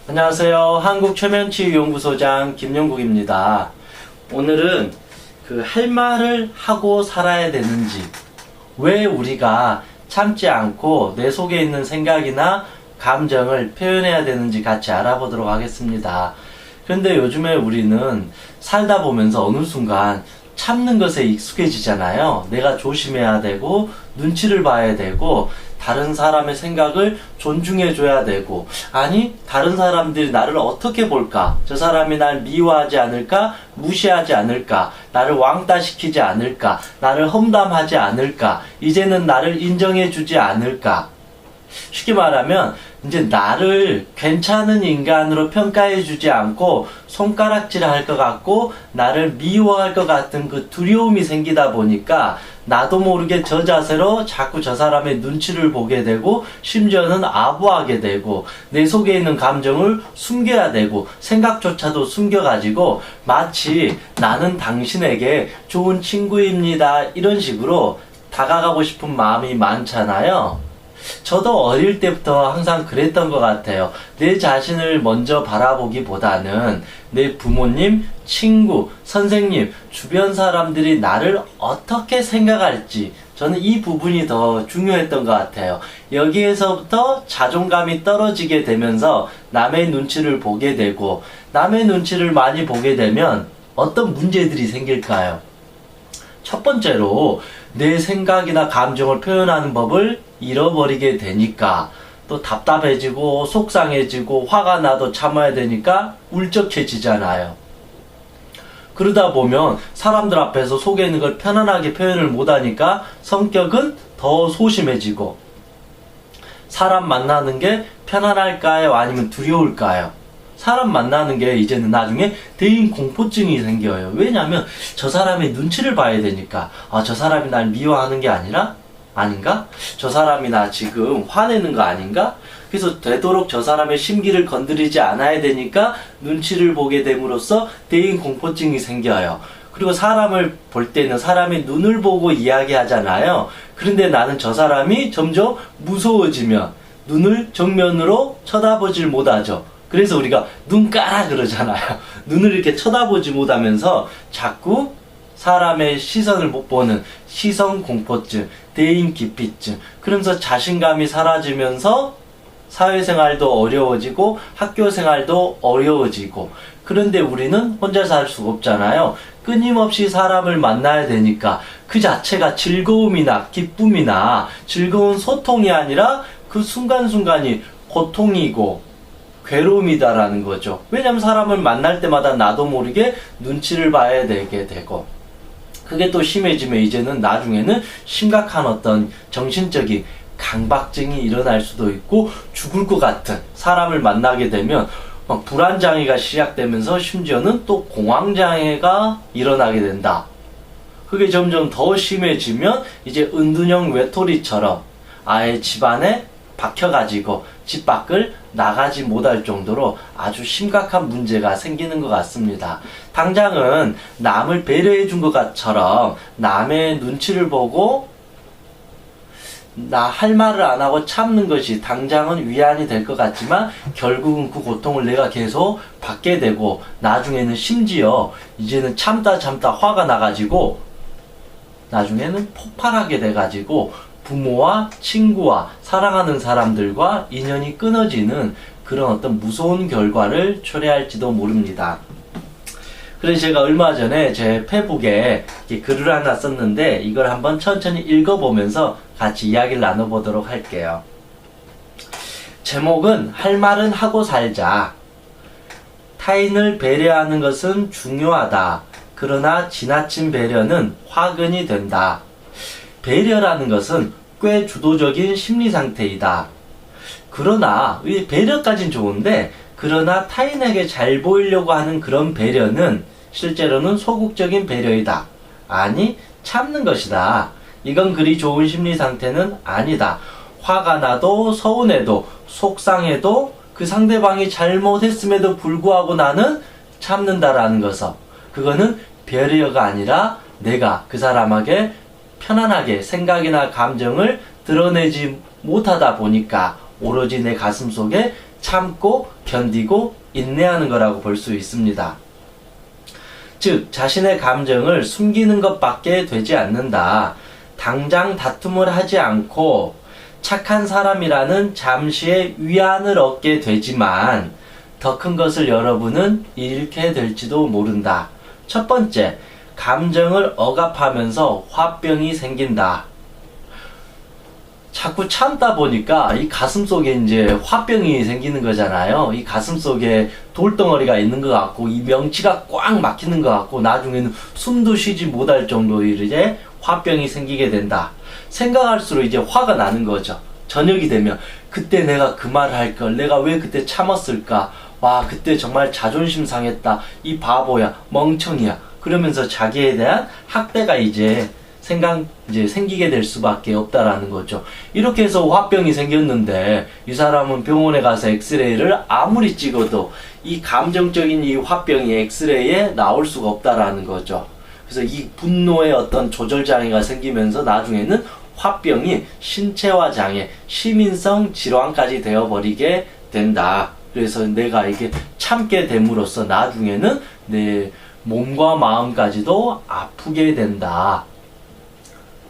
안녕하세요. 한국최면치유연구소장 김영국입니다. 오늘은 할 말을 하고 살아야 되는지, 왜 우리가 참지 않고 내 속에 있는 생각이나 감정을 표현해야 되는지 같이 알아보도록 하겠습니다. 그런데 요즘에 우리는 살다 보면서 어느 순간 참는 것에 익숙해지잖아요. 내가 조심해야 되고 눈치를 봐야 되고 다른 사람의 생각을 존중해줘야 되고, 아니 다른 사람들이 나를 어떻게 볼까, 저 사람이 날 미워하지 않을까, 무시하지 않을까, 나를 왕따시키지 않을까, 나를 험담하지 않을까, 이제는 나를 인정해주지 않을까. 쉽게 말하면 이제 나를 괜찮은 인간으로 평가해주지 않고 손가락질을 할 것 같고 나를 미워할 것 같은 그 두려움이 생기다 보니까 나도 모르게 저 자세로 자꾸 저 사람의 눈치를 보게 되고, 심지어는 아부하게 되고, 내 속에 있는 감정을 숨겨야 되고 생각조차도 숨겨가지고 마치 나는 당신에게 좋은 친구입니다 이런 식으로 다가가고 싶은 마음이 많잖아요. 저도 어릴 때부터 항상 그랬던 것 같아요. 내 자신을 먼저 바라보기보다는 내 부모님, 친구, 선생님, 주변 사람들이 나를 어떻게 생각할지, 저는 이 부분이 더 중요했던 것 같아요. 여기에서부터 자존감이 떨어지게 되면서 남의 눈치를 보게 되고, 남의 눈치를 많이 보게 되면 어떤 문제들이 생길까요? 첫 번째로 내 생각이나 감정을 표현하는 법을 잃어버리게 되니까 또 답답해지고 속상해지고 화가 나도 참아야 되니까 울적해지잖아요. 그러다 보면 사람들 앞에서 속에 있는 걸 편안하게 표현을 못하니까 성격은 더 소심해지고, 사람 만나는 게 편안할까요? 아니면 두려울까요? 사람 만나는 게 이제는 나중에 대인 공포증이 생겨요. 왜냐하면 저 사람의 눈치를 봐야 되니까, 저 사람이 날 미워하는 게 아닌가? 저 사람이 나 지금 화내는 거 아닌가? 그래서 되도록 저 사람의 심기를 건드리지 않아야 되니까 눈치를 보게 됨으로써 대인 공포증이 생겨요. 그리고 사람을 볼 때는 사람의 눈을 보고 이야기하잖아요. 그런데 나는 저 사람이 점점 무서워지면 눈을 정면으로 쳐다보질 못하죠. 그래서 우리가 눈 까라 그러잖아요. 눈을 이렇게 쳐다보지 못하면서 자꾸 사람의 시선을 못 보는 시선 공포증, 대인 기피증, 그러면서 자신감이 사라지면서 사회생활도 어려워지고 학교생활도 어려워지고. 그런데 우리는 혼자 살 수가 없잖아요. 끊임없이 사람을 만나야 되니까 그 자체가 즐거움이나 기쁨이나 즐거운 소통이 아니라 그 순간순간이 고통이고 괴로움이다라는 거죠. 왜냐하면 사람을 만날 때마다 나도 모르게 눈치를 봐야 되게 되고, 그게 또 심해지면 이제는 나중에는 심각한 어떤 정신적인 강박증이 일어날 수도 있고, 죽을 것 같은 사람을 만나게 되면 막 불안장애가 시작되면서 심지어는 또 공황장애가 일어나게 된다. 그게 점점 더 심해지면 이제 은둔형 외톨이처럼 아예 집안에 박혀가지고 집 밖을 나가지 못할 정도로 아주 심각한 문제가 생기는 것 같습니다. 당장은 남을 배려해 준 것처럼 남의 눈치를 보고 나 할 말을 안 하고 참는 것이 당장은 위안이 될 것 같지만 결국은 그 고통을 내가 계속 받게 되고, 나중에는 심지어 이제는 참다 화가 나가지고 나중에는 폭발하게 돼가지고 부모와 친구와 사랑하는 사람들과 인연이 끊어지는 그런 어떤 무서운 결과를 초래할지도 모릅니다. 그래서 제가 얼마 전에 제 페북에 글을 하나 썼는데 이걸 한번 천천히 읽어보면서 같이 이야기를 나눠보도록 할게요. 제목은 할 말은 하고 살자. 타인을 배려하는 것은 중요하다. 그러나 지나친 배려는 화근이 된다. 배려라는 것은 꽤 주도적인 심리 상태이다. 그러나 이 배려까지는 좋은데, 그러나 타인에게 잘 보이려고 하는 그런 배려는 실제로는 소극적인 배려이다. 아니, 참는 것이다. 이건 그리 좋은 심리 상태는 아니다. 화가 나도 서운해도 속상해도 그 상대방이 잘못했음에도 불구하고 나는 참는다라는 것은, 그거는 배려가 아니라 내가 그 사람에게 편안하게 생각이나 감정을 드러내지 못하다 보니까 오로지 내 가슴 속에 참고 견디고 인내하는 거라고 볼 수 있습니다. 즉, 자신의 감정을 숨기는 것밖에 되지 않는다. 당장 다툼을 하지 않고 착한 사람이라는 잠시의 위안을 얻게 되지만 더 큰 것을 여러분은 잃게 될지도 모른다. 첫 번째, 감정을 억압하면서 화병이 생긴다. 자꾸 참다 보니까 이 가슴 속에 이제 화병이 생기는 거잖아요. 이 가슴 속에 돌덩어리가 있는 것 같고, 이 명치가 꽉 막히는 것 같고, 나중에는 숨도 쉬지 못할 정도로 이제 화병이 생기게 된다. 생각할수록 이제 화가 나는 거죠. 저녁이 되면 그때 내가 그 말을 할 걸, 내가 왜 그때 참았을까? 와, 그때 정말 자존심 상했다. 이 바보야, 멍청이야. 그러면서 자기에 대한 학대가 이제 생기게 될 수밖에 없다라는 거죠. 이렇게 해서 화병이 생겼는데 이 사람은 병원에 가서 엑스레이를 아무리 찍어도 이 감정적인 이 화병이 엑스레이에 나올 수가 없다라는 거죠. 그래서 이 분노의 어떤 조절 장애가 생기면서 나중에는 화병이 신체화 장애, 시민성 질환까지 되어버리게 된다. 그래서 내가 이게 참게 됨으로써 나중에는 내 몸과 마음까지도 아프게 된다.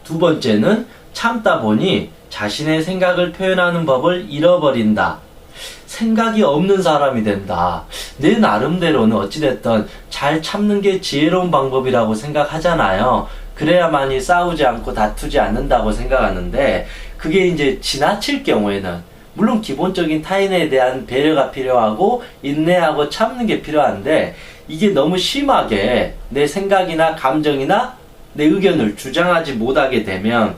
두 번째는 참다 보니 자신의 생각을 표현하는 법을 잃어버린다. 생각이 없는 사람이 된다. 내 나름대로는 어찌됐든 잘 참는 게 지혜로운 방법이라고 생각하잖아요. 그래야만이 싸우지 않고 다투지 않는다고 생각하는데, 그게 이제 지나칠 경우에는 물론 기본적인 타인에 대한 배려가 필요하고 인내하고 참는 게 필요한데, 이게 너무 심하게 내 생각이나 감정이나 내 의견을 주장하지 못하게 되면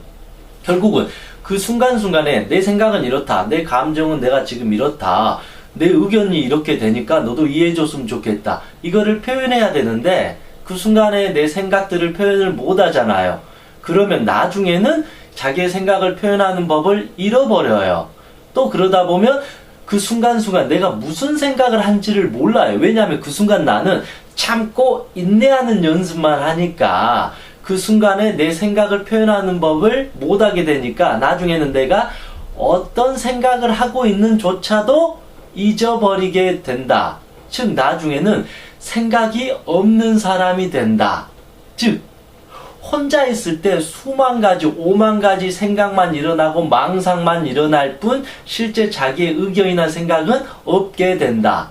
결국은 그 순간순간에 내 생각은 이렇다, 내 감정은 내가 지금 이렇다, 내 의견이 이렇게 되니까 너도 이해해줬으면 좋겠다, 이거를 표현해야 되는데 그 순간에 내 생각들을 표현을 못 하잖아요. 그러면 나중에는 자기의 생각을 표현하는 법을 잃어버려요. 또 그러다 보면 그 순간순간 내가 무슨 생각을 한지를 몰라요. 왜냐하면 그 순간 나는 참고 인내하는 연습만 하니까 그 순간에 내 생각을 표현하는 법을 못하게 되니까 나중에는 내가 어떤 생각을 하고 있는조차도 잊어버리게 된다. 즉 나중에는 생각이 없는 사람이 된다. 즉 혼자 있을 때 수만 가지, 오만 가지 생각만 일어나고 망상만 일어날 뿐 실제 자기의 의견이나 생각은 없게 된다.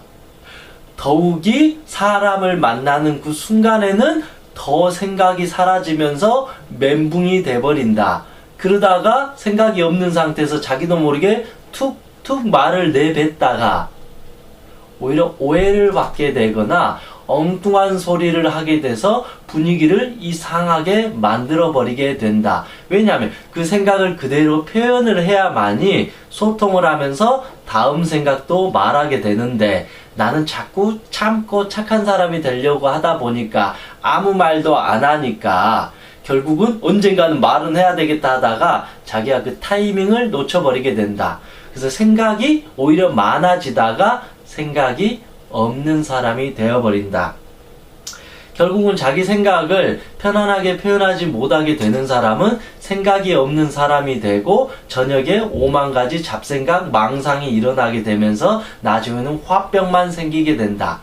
더욱이 사람을 만나는 그 순간에는 더 생각이 사라지면서 멘붕이 돼버린다. 그러다가 생각이 없는 상태에서 자기도 모르게 툭툭 말을 내뱉다가 오히려 오해를 받게 되거나 엉뚱한 소리를 하게 돼서 분위기를 이상하게 만들어버리게 된다. 왜냐하면 그 생각을 그대로 표현을 해야만이 소통을 하면서 다음 생각도 말하게 되는데, 나는 자꾸 참고 착한 사람이 되려고 하다 보니까 아무 말도 안 하니까 결국은 언젠가는 말은 해야 되겠다 하다가 자기가 그 타이밍을 놓쳐버리게 된다. 그래서 생각이 오히려 많아지다가 생각이 없는 사람이 되어버린다. 결국은 자기 생각을 편안하게 표현하지 못하게 되는 사람은 생각이 없는 사람이 되고 저녁에 오만 가지 잡생각, 망상이 일어나게 되면서 나중에는 화병만 생기게 된다.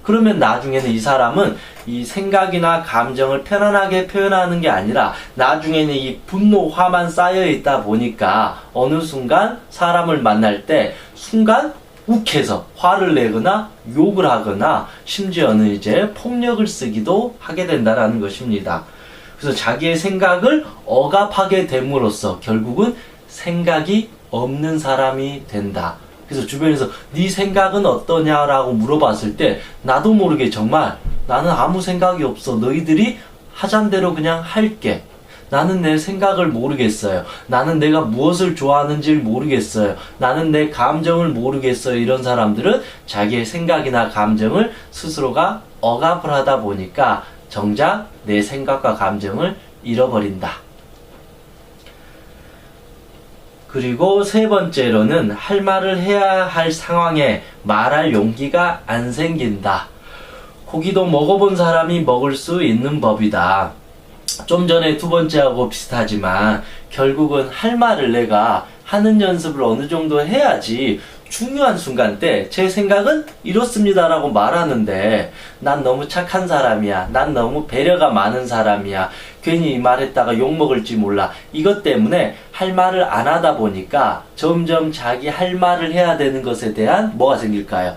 그러면 나중에는 이 사람은 이 생각이나 감정을 편안하게 표현하는 게 아니라 나중에는 이 분노, 화만 쌓여 있다 보니까 어느 순간 사람을 만날 때 순간 욱해서 화를 내거나 욕을 하거나 심지어는 이제 폭력을 쓰기도 하게 된다는 것입니다. 그래서 자기의 생각을 억압하게 됨으로써 결국은 생각이 없는 사람이 된다. 그래서 주변에서 네 생각은 어떠냐라고 물어봤을 때 나도 모르게 정말 나는 아무 생각이 없어. 너희들이 하잔 대로 그냥 할게. 나는 내 생각을 모르겠어요. 나는 내가 무엇을 좋아하는지를 모르겠어요. 나는 내 감정을 모르겠어요. 이런 사람들은 자기의 생각이나 감정을 스스로가 억압을 하다 보니까 정작 내 생각과 감정을 잃어버린다. 그리고 세 번째로는 할 말을 해야 할 상황에 말할 용기가 안 생긴다. 고기도 먹어본 사람이 먹을 수 있는 법이다. 좀 전에 두 번째하고 비슷하지만 결국은 할 말을 내가 하는 연습을 어느 정도 해야지 중요한 순간 때 제 생각은 이렇습니다라고 말하는데 난 너무 착한 사람이야. 난 너무 배려가 많은 사람이야. 괜히 이 말했다가 욕먹을지 몰라. 이것 때문에 할 말을 안 하다 보니까 점점 자기 할 말을 해야 되는 것에 대한 뭐가 생길까요?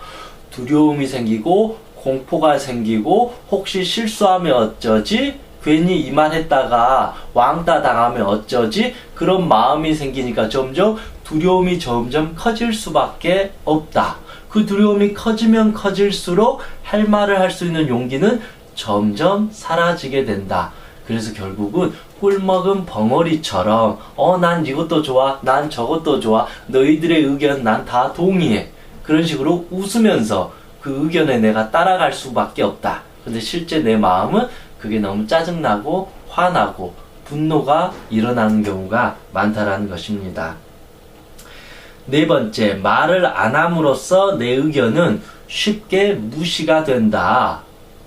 두려움이 생기고 공포가 생기고 혹시 실수하면 어쩌지? 괜히 이 말 했다가 왕따 당하면 어쩌지? 그런 마음이 생기니까 점점 두려움이 점점 커질 수밖에 없다. 그 두려움이 커지면 커질수록 할 말을 할 수 있는 용기는 점점 사라지게 된다. 그래서 결국은 꿀먹은 벙어리처럼 난 이것도 좋아, 난 저것도 좋아, 너희들의 의견 난 다 동의해. 그런 식으로 웃으면서 그 의견에 내가 따라갈 수밖에 없다. 근데 실제 내 마음은 그게 너무 짜증나고 화나고 분노가 일어나는 경우가 많다라는 것입니다. 네 번째, 말을 안 함으로써 내 의견은 쉽게 무시가 된다.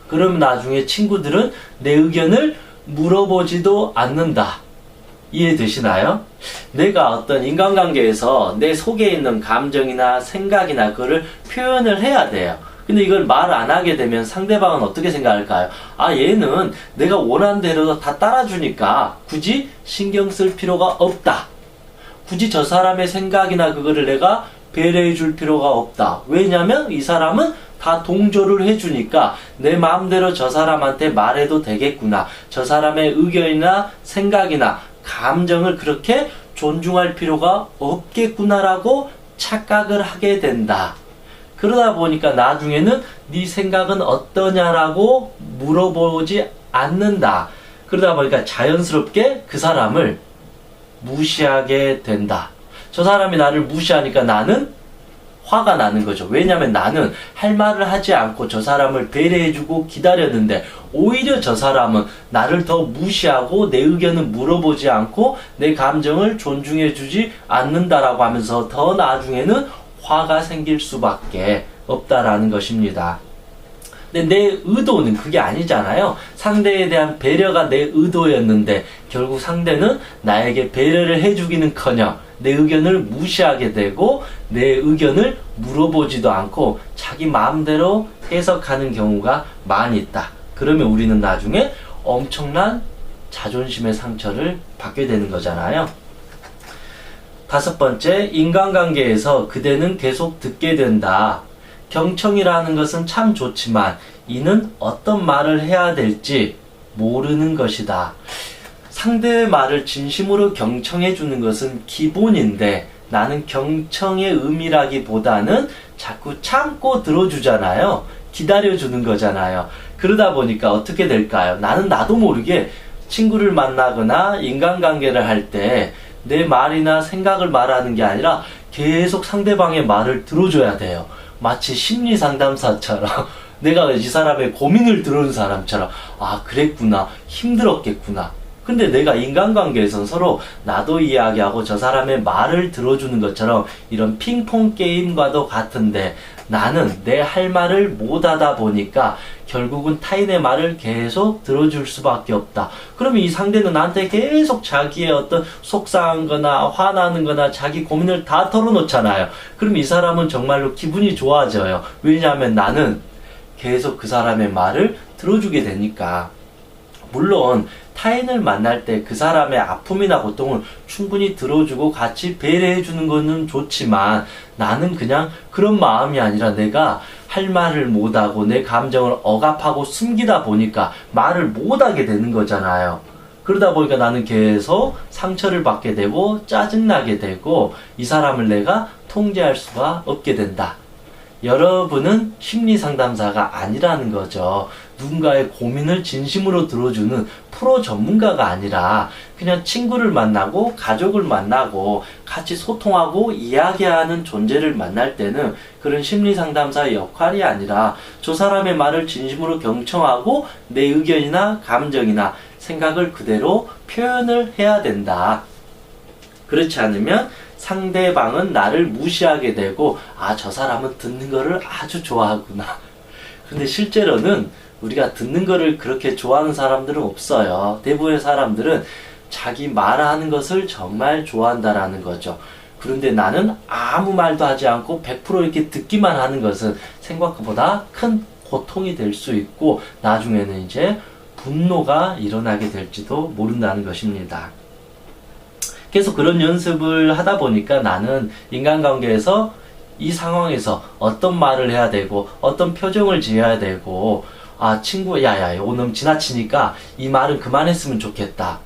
그럼 나중에 친구들은 내 의견을 물어보지도 않는다. 이해되시나요? 내가 어떤 인간관계에서 내 속에 있는 감정이나 생각이나 그거를 표현을 해야 돼요. 근데 이걸 말 안 하게 되면 상대방은 어떻게 생각할까요? 얘는 내가 원하는 대로 다 따라주니까 굳이 신경 쓸 필요가 없다. 굳이 저 사람의 생각이나 그거를 내가 배려해 줄 필요가 없다. 왜냐면 이 사람은 다 동조를 해주니까 내 마음대로 저 사람한테 말해도 되겠구나. 저 사람의 의견이나 생각이나 감정을 그렇게 존중할 필요가 없겠구나라고 착각을 하게 된다. 그러다 보니까 나중에는 네 생각은 어떠냐라고 물어보지 않는다. 그러다 보니까 자연스럽게 그 사람을 무시하게 된다. 저 사람이 나를 무시하니까 나는 화가 나는 거죠. 왜냐하면 나는 할 말을 하지 않고 저 사람을 배려해주고 기다렸는데 오히려 저 사람은 나를 더 무시하고 내 의견을 물어보지 않고 내 감정을 존중해주지 않는다라고 하면서 더 나중에는 화가 생길 수밖에 없다라는 것입니다. 근데 내 의도는 그게 아니잖아요. 상대에 대한 배려가 내 의도였는데 결국 상대는 나에게 배려를 해주기는커녕 내 의견을 무시하게 되고 내 의견을 물어보지도 않고 자기 마음대로 해석하는 경우가 많이 있다. 그러면 우리는 나중에 엄청난 자존심의 상처를 받게 되는 거잖아요. 다섯 번째, 인간관계에서 그대는 계속 듣게 된다. 경청이라는 것은 참 좋지만 이는 어떤 말을 해야 될지 모르는 것이다. 상대의 말을 진심으로 경청해 주는 것은 기본인데 나는 경청의 의미라기보다는 자꾸 참고 들어주잖아요. 기다려주는 거잖아요. 그러다 보니까 어떻게 될까요? 나는 나도 모르게 친구를 만나거나 인간관계를 할 때 내 말이나 생각을 말하는 게 아니라 계속 상대방의 말을 들어줘야 돼요. 마치 심리상담사처럼 내가 이 사람의 고민을 들어주는 사람처럼 그랬구나, 힘들었겠구나. 근데 내가 인간관계에선 서로 나도 이야기하고 저 사람의 말을 들어주는 것처럼 이런 핑퐁 게임과도 같은데 나는 내 할 말을 못하다 보니까 결국은 타인의 말을 계속 들어줄 수밖에 없다. 그러면 이 상대는 나한테 계속 자기의 어떤 속상한 거나 화나는 거나 자기 고민을 다 털어놓잖아요. 그럼 이 사람은 정말로 기분이 좋아져요. 왜냐하면 나는 계속 그 사람의 말을 들어주게 되니까. 물론 타인을 만날 때 그 사람의 아픔이나 고통을 충분히 들어주고 같이 배려해주는 것은 좋지만 나는 그냥 그런 마음이 아니라 내가 할 말을 못하고 내 감정을 억압하고 숨기다 보니까 말을 못하게 되는 거잖아요. 그러다 보니까 나는 계속 상처를 받게 되고 짜증나게 되고 이 사람을 내가 통제할 수가 없게 된다. 여러분은 심리상담사가 아니라는 거죠. 누군가의 고민을 진심으로 들어주는 프로 전문가가 아니라 그냥 친구를 만나고 가족을 만나고 같이 소통하고 이야기하는 존재를 만날 때는 그런 심리상담사의 역할이 아니라 저 사람의 말을 진심으로 경청하고 내 의견이나 감정이나 생각을 그대로 표현을 해야 된다. 그렇지 않으면 상대방은 나를 무시하게 되고 저 사람은 듣는 거를 아주 좋아하구나. 근데 실제로는 우리가 듣는 거를 그렇게 좋아하는 사람들은 없어요. 대부분의 사람들은 자기 말하는 것을 정말 좋아한다라는 거죠. 그런데 나는 아무 말도 하지 않고 100% 이렇게 듣기만 하는 것은 생각보다 큰 고통이 될 수 있고 나중에는 이제 분노가 일어나게 될지도 모른다는 것입니다. 계속 그런 연습을 하다 보니까 나는 인간관계에서 이 상황에서 어떤 말을 해야 되고 어떤 표정을 지어야 되고 아 친구 야야 이거 너무 지나치니까 이 말은 그만했으면 좋겠다.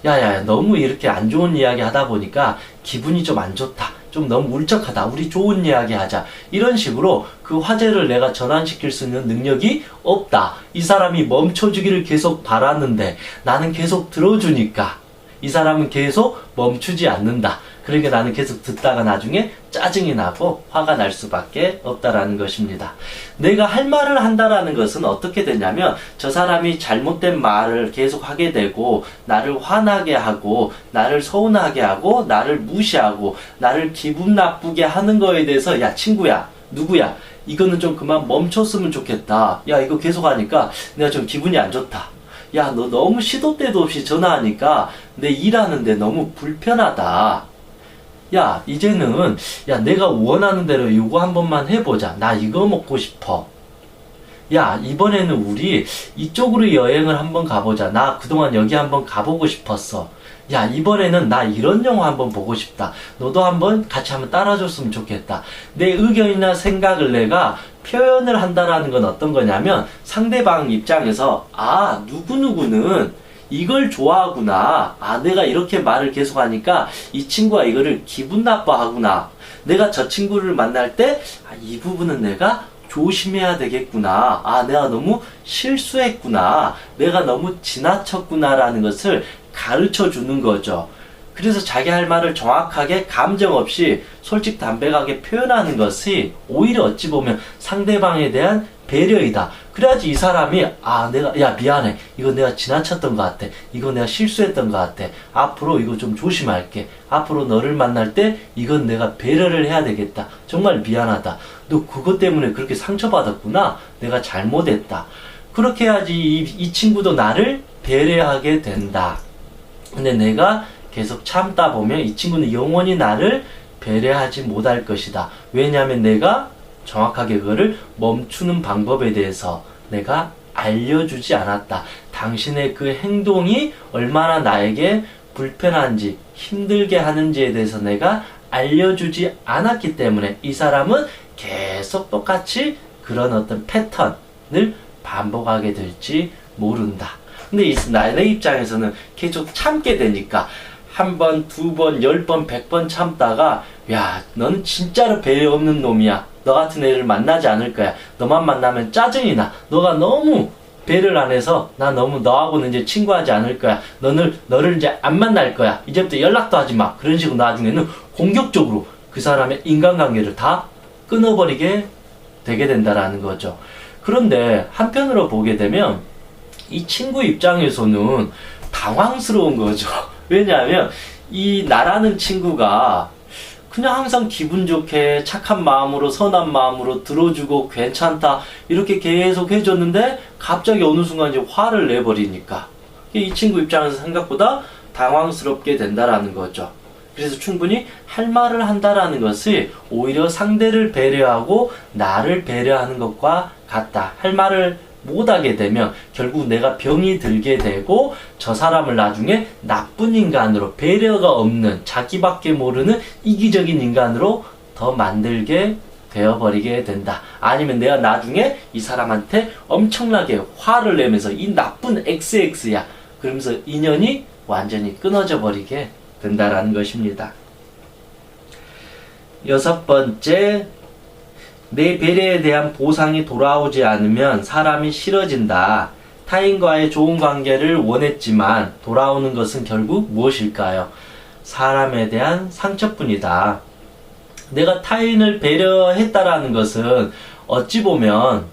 야야 너무 이렇게 안 좋은 이야기 하다 보니까 기분이 좀 안 좋다. 좀 너무 울적하다. 우리 좋은 이야기 하자. 이런 식으로 그 화제를 내가 전환시킬 수 있는 능력이 없다. 이 사람이 멈춰주기를 계속 바랐는데 나는 계속 들어주니까 이 사람은 계속 멈추지 않는다. 그러니까 나는 계속 듣다가 나중에 짜증이 나고 화가 날 수밖에 없다라는 것입니다. 내가 할 말을 한다라는 것은 어떻게 되냐면 저 사람이 잘못된 말을 계속 하게 되고 나를 화나게 하고 나를 서운하게 하고 나를 무시하고 나를 기분 나쁘게 하는 거에 대해서 야 친구야 누구야 이거는 좀 그만 멈췄으면 좋겠다. 야 이거 계속 하니까 내가 좀 기분이 안 좋다. 야 너 너무 시도 때도 없이 전화하니까 내 일하는데 너무 불편하다. 야 이제는 야 내가 원하는 대로 이거 한 번만 해보자. 나 이거 먹고 싶어. 야 이번에는 우리 이쪽으로 여행을 한번 가보자. 나 그동안 여기 한번 가보고 싶었어. 야 이번에는 나 이런 영화 한번 보고 싶다. 너도 한번 같이 한번 따라줬으면 좋겠다. 내 의견이나 생각을 내가 표현을 한다라는 건 어떤 거냐면 상대방 입장에서 아 누구누구는 이걸 좋아하구나. 아 내가 이렇게 말을 계속 하니까 이 친구가 이거를 기분 나빠하구나. 내가 저 친구를 만날 때 이 부분은 내가 조심해야 되겠구나. 아 내가 너무 실수했구나. 내가 너무 지나쳤구나 라는 것을 가르쳐 주는 거죠. 그래서 자기 할 말을 정확하게 감정 없이 솔직담백하게 표현하는 것이 오히려 어찌 보면 상대방에 대한 배려이다. 그래야지 이 사람이 아 내가 야 미안해 이거 내가 지나쳤던 것 같아. 이거 내가 실수했던 것 같아. 앞으로 이거 좀 조심할게. 앞으로 너를 만날 때 이건 내가 배려를 해야 되겠다. 정말 미안하다. 너 그것 때문에 그렇게 상처받았구나. 내가 잘못했다. 그렇게 해야지 이 친구도 나를 배려하게 된다. 근데 내가 계속 참다 보면 이 친구는 영원히 나를 배려하지 못할 것이다. 왜냐하면 내가 정확하게 그거를 멈추는 방법에 대해서 내가 알려주지 않았다. 당신의 그 행동이 얼마나 나에게 불편한지 힘들게 하는지에 대해서 내가 알려주지 않았기 때문에 이 사람은 계속 똑같이 그런 어떤 패턴을 반복하게 될지 모른다. 근데 내 입장에서는 계속 참게 되니까 한 번, 두 번, 10번, 100번 참다가 야 너는 진짜로 배려 없는 놈이야. 너 같은 애를 만나지 않을 거야. 너만 만나면 짜증이 나. 너가 너무 배려를 안 해서 나 너무 너하고는 이제 친구하지 않을 거야. 너를 이제 안 만날 거야. 이제부터 연락도 하지 마. 그런 식으로 나중에는 공격적으로 그 사람의 인간관계를 다 끊어버리게 되게 된다라는 거죠. 그런데 한편으로 보게 되면 이 친구 입장에서는 당황스러운 거죠. 왜냐하면 이 나라는 친구가 그냥 항상 기분 좋게 착한 마음으로 선한 마음으로 들어주고 괜찮다 이렇게 계속 해줬는데 갑자기 어느 순간 이제 화를 내버리니까 이 친구 입장에서 생각보다 당황스럽게 된다라는 거죠. 그래서 충분히 할 말을 한다라는 것이 오히려 상대를 배려하고 나를 배려하는 것과 같다. 할 말을 못하게 되면 결국 내가 병이 들게 되고 저 사람을 나중에 나쁜 인간으로 배려가 없는 자기밖에 모르는 이기적인 인간으로 더 만들게 되어버리게 된다. 아니면 내가 나중에 이 사람한테 엄청나게 화를 내면서 이 나쁜 XX야 그러면서 인연이 완전히 끊어져 버리게 된다라는 것입니다. 6번째, 내 배려에 대한 보상이 돌아오지 않으면 사람이 싫어진다. 타인과의 좋은 관계를 원했지만 돌아오는 것은 결국 무엇일까요? 사람에 대한 상처뿐이다. 내가 타인을 배려했다라는 것은 어찌 보면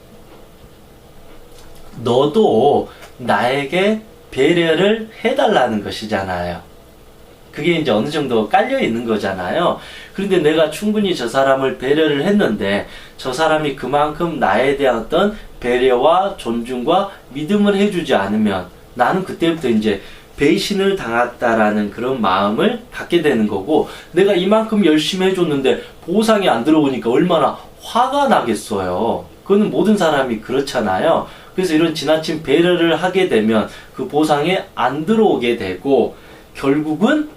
너도 나에게 배려를 해달라는 것이잖아요. 그게 이제 어느 정도 깔려 있는 거잖아요. 그런데 내가 충분히 저 사람을 배려를 했는데 저 사람이 그만큼 나에 대한 어떤 배려와 존중과 믿음을 해주지 않으면 나는 그때부터 이제 배신을 당했다라는 그런 마음을 갖게 되는 거고, 내가 이만큼 열심히 해줬는데 보상이 안 들어오니까 얼마나 화가 나겠어요. 그거는 모든 사람이 그렇잖아요. 그래서 이런 지나친 배려를 하게 되면 그 보상이 안 들어오게 되고, 결국은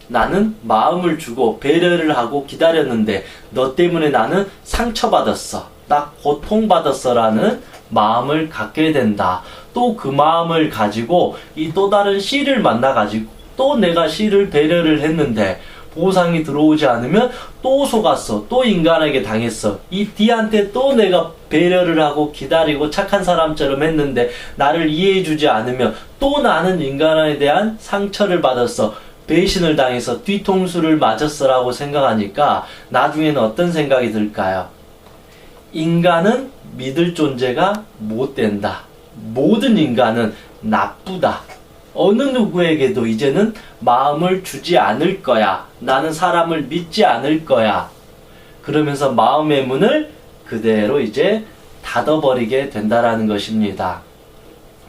나는 마음을 주고 배려를 하고 기다렸는데 너 때문에 나는 상처받았어, 나 고통받았어 라는 마음을 갖게 된다. 또 그 마음을 가지고 이 또 다른 C를 만나가지고 또 내가 C를 배려를 했는데 보상이 들어오지 않으면 또 속았어, 또 인간에게 당했어. 이 D한테 또 내가 배려를 하고 기다리고 착한 사람처럼 했는데 나를 이해해주지 않으면 또 나는 인간에 대한 상처를 받았어, 배신을 당해서 뒤통수를 맞았어 라고 생각하니까 나중에는 어떤 생각이 들까요? 인간은 믿을 존재가 못 된다. 모든 인간은 나쁘다. 어느 누구에게도 이제는 마음을 주지 않을 거야. 나는 사람을 믿지 않을 거야. 그러면서 마음의 문을 그대로 이제 닫아버리게 된다라는 것입니다.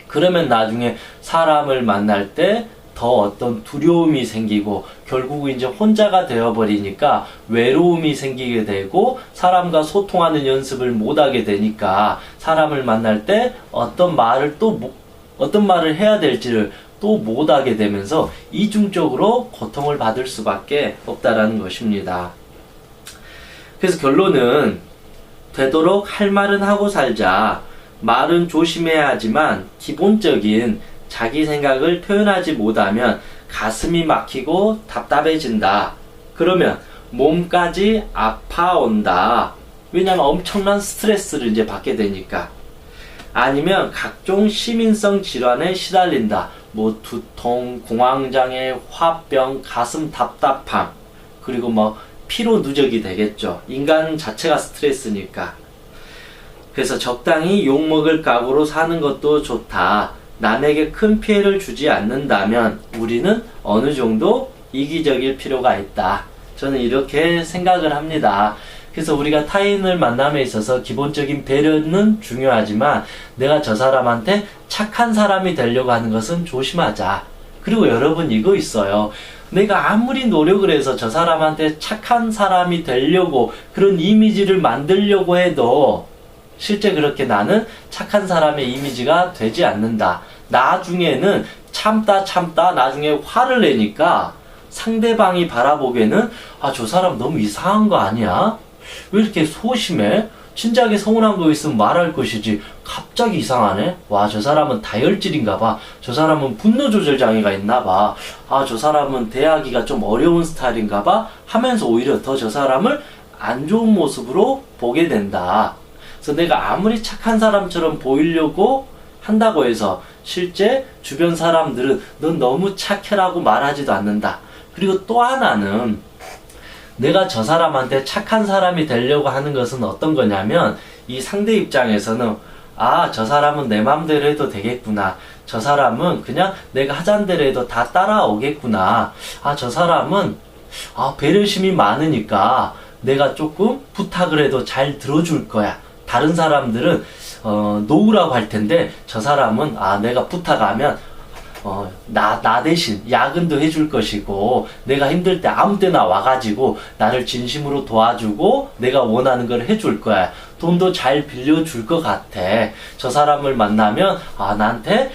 그러면 나중에 사람을 만날 때 더 어떤 두려움이 생기고 결국 이제 혼자가 되어버리니까 외로움이 생기게 되고 사람과 소통하는 연습을 못하게 되니까 사람을 만날 때 어떤 말을 해야 될지를 또 못하게 되면서 이중적으로 고통을 받을 수밖에 없다라는 것입니다. 그래서 결론은 되도록 할 말은 하고 살자. 말은 조심해야 하지만 기본적인 자기 생각을 표현하지 못하면 가슴이 막히고 답답해진다. 그러면 몸까지 아파온다. 왜냐하면 엄청난 스트레스를 이제 받게 되니까. 아니면 각종 시민성 질환에 시달린다. 뭐 두통, 공황장애, 화병, 가슴 답답함, 그리고 뭐 피로 누적이 되겠죠. 인간 자체가 스트레스니까. 그래서 적당히 욕먹을 각오로 사는 것도 좋다. 남에게 큰 피해를 주지 않는다면 우리는 어느 정도 이기적일 필요가 있다. 저는 이렇게 생각을 합니다. 그래서 우리가 타인을 만남에 있어서 기본적인 배려는 중요하지만 내가 저 사람한테 착한 사람이 되려고 하는 것은 조심하자. 그리고 여러분 이거 있어요. 내가 아무리 노력을 해서 저 사람한테 착한 사람이 되려고 그런 이미지를 만들려고 해도 실제 그렇게 나는 착한 사람의 이미지가 되지 않는다. 나중에는 참다 나중에 화를 내니까 상대방이 바라보기에는 저 사람 너무 이상한 거 아니야? 왜 이렇게 소심해? 진작에 서운한 거 있으면 말할 것이지 갑자기 이상하네? 와, 저 사람은 다혈질인가 봐. 저 사람은 분노 조절 장애가 있나 봐. 저 사람은 대하기가 좀 어려운 스타일인가 봐 하면서 오히려 더 저 사람을 안 좋은 모습으로 보게 된다. 그래서 내가 아무리 착한 사람처럼 보이려고 한다고 해서 실제 주변 사람들은 넌 너무 착해라고 말하지도 않는다. 그리고 또 하나는 내가 저 사람한테 착한 사람이 되려고 하는 것은 어떤 거냐면 이 상대 입장에서는 저 사람은 내 맘대로 해도 되겠구나. 저 사람은 그냥 내가 하자는 대로 해도 다 따라오겠구나. 저 사람은 배려심이 많으니까 내가 조금 부탁을 해도 잘 들어줄 거야. 다른 사람들은 놓으라고 할 텐데 저 사람은 내가 부탁하면 나 대신 야근도 해줄 것이고 내가 힘들 때 아무 때나 와가지고 나를 진심으로 도와주고 내가 원하는 걸 해줄 거야. 돈도 잘 빌려줄 것 같아. 저 사람을 만나면 나한테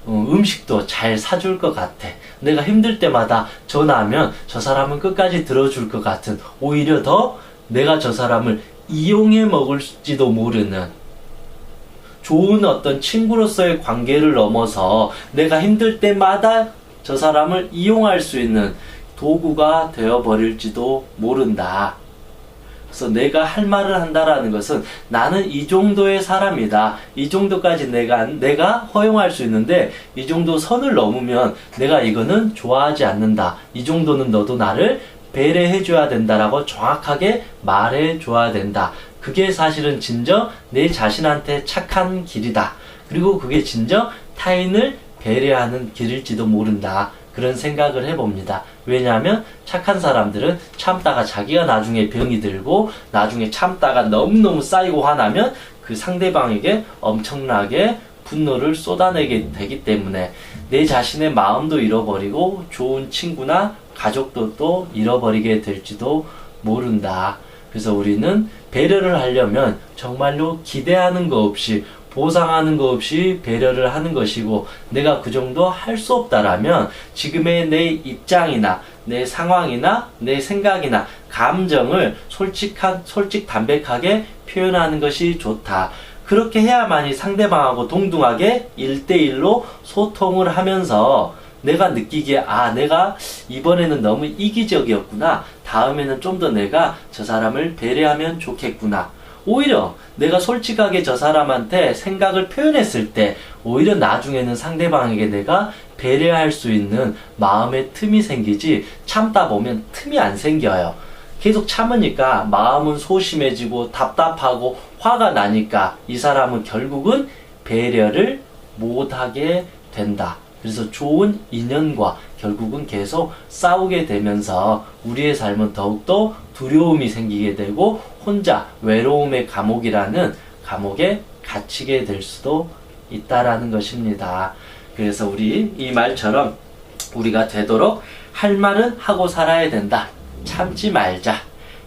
음식도 잘 사줄 것 같아. 내가 힘들 때마다 전화하면 저 사람은 끝까지 들어줄 것 같은, 오히려 더 내가 저 사람을 이용해 먹을지도 모르는 좋은 어떤 친구로서의 관계를 넘어서 내가 힘들 때마다 저 사람을 이용할 수 있는 도구가 되어버릴지도 모른다. 그래서 내가 할 말을 한다라는 것은 나는 이 정도의 사람이다. 이 정도까지 내가 허용할 수 있는데 이 정도 선을 넘으면 내가 이거는 좋아하지 않는다. 이 정도는 너도 나를 배려해줘야 된다라고 정확하게 말해줘야 된다. 그게 사실은 진정 내 자신한테 착한 길이다. 그리고 그게 진정 타인을 배려하는 길일지도 모른다. 그런 생각을 해봅니다. 왜냐하면 착한 사람들은 참다가 자기가 나중에 병이 들고 나중에 참다가 너무너무 쌓이고 화나면 그 상대방에게 엄청나게 분노를 쏟아내게 되기 때문에 내 자신의 마음도 잃어버리고 좋은 친구나 가족도 또 잃어버리게 될지도 모른다. 그래서 우리는 배려를 하려면 정말로 기대하는 거 없이 보상하는 거 없이 배려를 하는 것이고, 내가 그 정도 할 수 없다라면 지금의 내 입장이나 내 상황이나 내 생각이나 감정을 담백하게 표현하는 것이 좋다. 그렇게 해야만이 상대방하고 동등하게 1대1로 소통을 하면서 내가 느끼기에 내가 이번에는 너무 이기적이었구나. 다음에는 좀 더 내가 저 사람을 배려하면 좋겠구나. 오히려 내가 솔직하게 저 사람한테 생각을 표현했을 때 오히려 나중에는 상대방에게 내가 배려할 수 있는 마음의 틈이 생기지, 참다 보면 틈이 안 생겨요. 계속 참으니까 마음은 소심해지고 답답하고 화가 나니까 이 사람은 결국은 배려를 못하게 된다. 그래서 좋은 인연과 결국은 계속 싸우게 되면서 우리의 삶은 더욱더 두려움이 생기게 되고 혼자 외로움의 감옥이라는 감옥에 갇히게 될 수도 있다라는 것입니다. 그래서 우리 이 말처럼 우리가 되도록 할 말은 하고 살아야 된다. 참지 말자.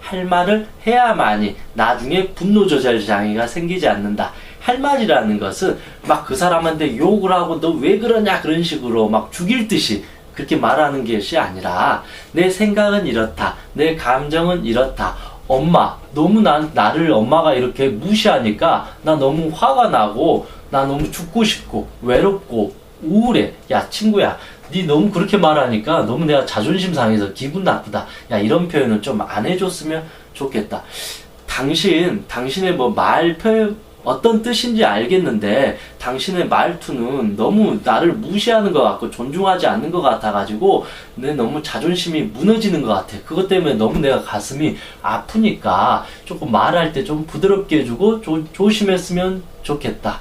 할 말을 해야만이 나중에 분노 조절 장애가 생기지 않는다. 할 말이라는 것은 막 그 사람한테 욕을 하고 너 왜 그러냐 그런 식으로 막 죽일 듯이 그렇게 말하는 것이 아니라, 내 생각은 이렇다. 내 감정은 이렇다. 엄마, 너무 나를 엄마가 이렇게 무시하니까 나 너무 화가 나고 나 너무 죽고 싶고 외롭고 우울해. 야 친구야, 니 너무 그렇게 말하니까 너무 내가 자존심 상해서 기분 나쁘다. 야, 이런 표현은 좀 안 해줬으면 좋겠다. 당신의 뭐 말 표현 어떤 뜻인지 알겠는데 당신의 말투는 너무 나를 무시하는 것 같고 존중하지 않는 것 같아가지고 내 너무 자존심이 무너지는 것 같아. 그것 때문에 너무 내가 가슴이 아프니까 조금 말할 때 좀 부드럽게 해주고 조심했으면 좋겠다.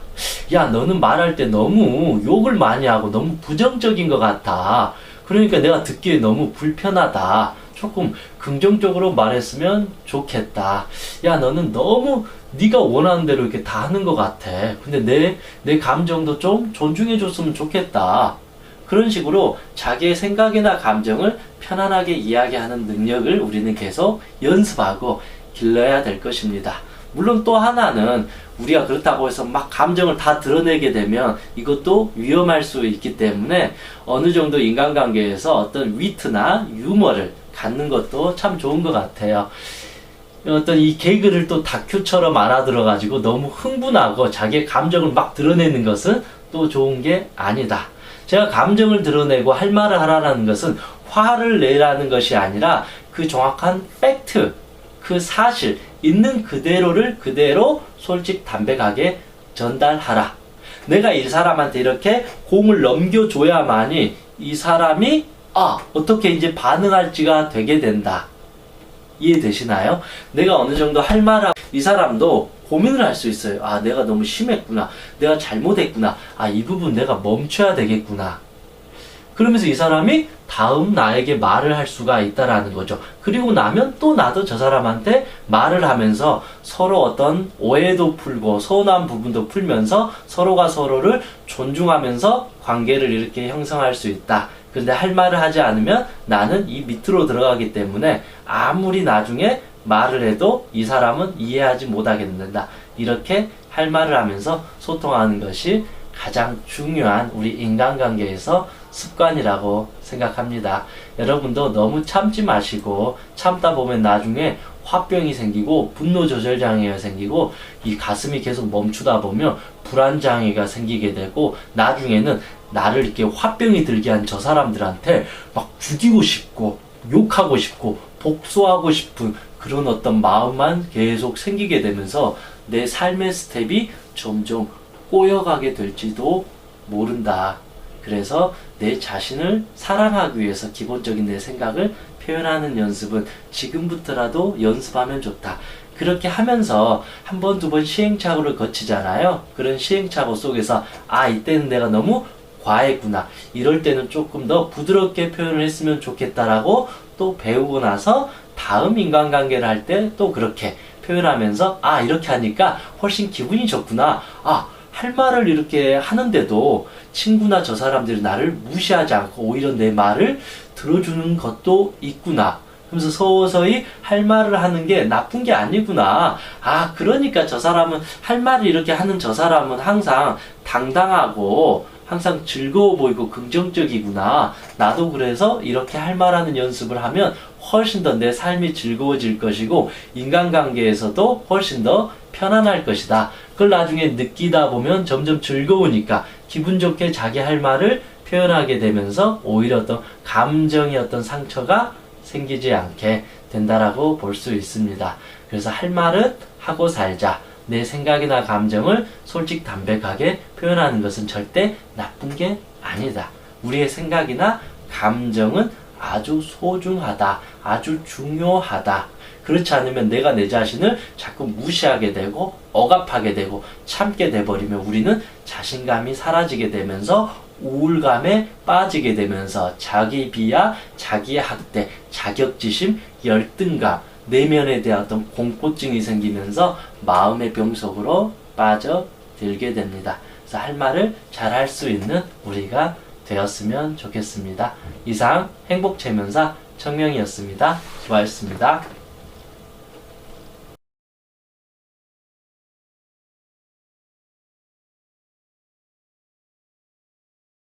야, 너는 말할 때 너무 욕을 많이 하고 너무 부정적인 것 같아. 그러니까 내가 듣기에 너무 불편하다. 조금 긍정적으로 말했으면 좋겠다. 야, 너는 너무 네가 원하는 대로 이렇게 다 하는 것 같아. 근데 내 감정도 좀 존중해 줬으면 좋겠다. 그런 식으로 자기의 생각이나 감정을 편안하게 이야기하는 능력을 우리는 계속 연습하고 길러야 될 것입니다. 물론 또 하나는 우리가 그렇다고 해서 막 감정을 다 드러내게 되면 이것도 위험할 수 있기 때문에 어느 정도 인간관계에서 어떤 위트나 유머를 갖는 것도 참 좋은 것 같아요. 어떤 이 개그를 또 다큐처럼 알아들어가지고 너무 흥분하고 자기의 감정을 막 드러내는 것은 또 좋은 게 아니다. 제가 감정을 드러내고 할 말을 하라는 것은 화를 내라는 것이 아니라 그 정확한 팩트, 그 사실, 있는 그대로를 그대로 솔직 담백하게 전달하라. 내가 이 사람한테 이렇게 공을 넘겨줘야만이 이 사람이 어떻게 이제 반응할지가 되게 된다. 이해되시나요? 내가 어느 정도 할 말하고 이 사람도 고민을 할 수 있어요. 내가 너무 심했구나. 내가 잘못했구나. 이 부분 내가 멈춰야 되겠구나. 그러면서 이 사람이 다음 나에게 말을 할 수가 있다라는 거죠. 그리고 나면 또 나도 저 사람한테 말을 하면서 서로 어떤 오해도 풀고 서운한 부분도 풀면서 서로가 서로를 존중하면서 관계를 이렇게 형성할 수 있다. 근데 할 말을 하지 않으면 나는 이 밑으로 들어가기 때문에 아무리 나중에 말을 해도 이 사람은 이해하지 못하게 된다. 이렇게 할 말을 하면서 소통하는 것이 가장 중요한 우리 인간관계에서 습관이라고 생각합니다. 여러분도 너무 참지 마시고, 참다 보면 나중에 화병이 생기고 분노 조절 장애가 생기고 이 가슴이 계속 멈추다 보면 불안 장애가 생기게 되고, 나중에는 나를 이렇게 화병이 들게 한 저 사람들한테 막 죽이고 싶고 욕하고 싶고 복수하고 싶은 그런 어떤 마음만 계속 생기게 되면서 내 삶의 스텝이 점점 꼬여가게 될지도 모른다. 그래서 내 자신을 사랑하기 위해서 기본적인 내 생각을 표현하는 연습은 지금부터라도 연습하면 좋다. 그렇게 하면서 한 번, 두 번 시행착오를 거치잖아요. 그런 시행착오 속에서 이때는 내가 너무 과했구나. 이럴 때는 조금 더 부드럽게 표현을 했으면 좋겠다라고 또 배우고 나서 다음 인간관계를 할 때 또 그렇게 표현하면서 이렇게 하니까 훨씬 기분이 좋구나. 할 말을 이렇게 하는데도 친구나 저 사람들이 나를 무시하지 않고 오히려 내 말을 들어주는 것도 있구나. 그러면서 서서히 할 말을 하는 게 나쁜 게 아니구나. 아, 그러니까 저 사람은 할 말을 이렇게 하는 저 사람은 항상 당당하고 항상 즐거워 보이고 긍정적이구나. 나도 그래서 이렇게 할 말하는 연습을 하면 훨씬 더 내 삶이 즐거워질 것이고 인간관계에서도 훨씬 더 편안할 것이다. 그걸 나중에 느끼다 보면 점점 즐거우니까 기분 좋게 자기 할 말을 표현하게 되면서 오히려 어떤 감정의 어떤 상처가 생기지 않게 된다라고 볼 수 있습니다. 그래서 할 말은 하고 살자. 내 생각이나 감정을 솔직담백하게 표현하는 것은 절대 나쁜 게 아니다. 우리의 생각이나 감정은 아주 소중하다. 아주 중요하다. 그렇지 않으면 내가 내 자신을 자꾸 무시하게 되고 억압하게 되고 참게 돼버리면 우리는 자신감이 사라지게 되면서 우울감에 빠지게 되면서 자기 비하, 자기 학대, 자격지심, 열등감, 내면에 대한 어떤 공포증이 생기면서 마음의 병 속으로 빠져들게 됩니다. 그래서 할 말을 잘 할 수 있는 우리가 되었으면 좋겠습니다. 이상 행복체면사 청명이었습니다. 수고하셨습니다.